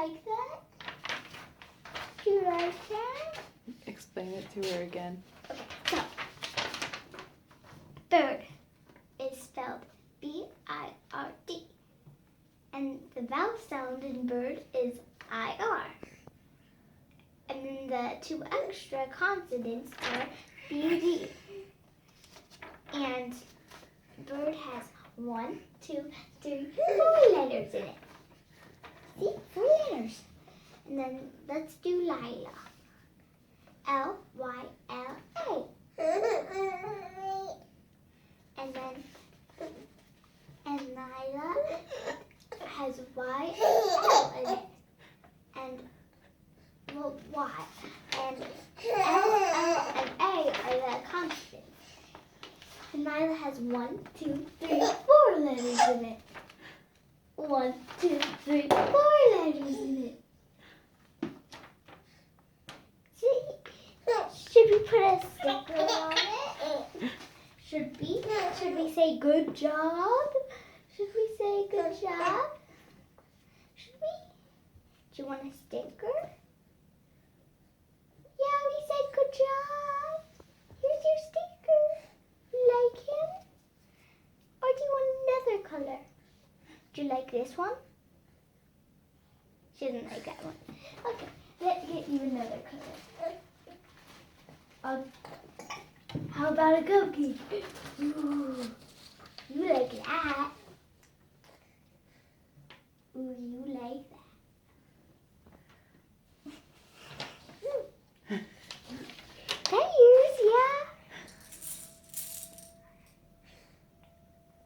like that? Do you like that? Explain it to her again. Okay, so bird is spelled B-I-R-D. And the vowel sound in bird is I-R. And then the two extra consonants are B-D. And bird has 1, 2, 3, 4 letters in it. See, 4 letters. And then let's do Lila. L-Y-L-A. And Lila has Y-L in it. And well, Y. And L, and A are the consonants. And Lila has 1, 2, 3, 4 letters in it. 1, 2, 3, 4 letters in it. See? Should we put a sticker on it? Should we? Should we say good job? Should we say good job? Should we? Do you want a sticker? Yeah, we said good job. Here's your sticker. You like him? Or do you want another color? Do you like this one? She doesn't like that one. Okay, let's get you another color. How about a cookie? Ooh.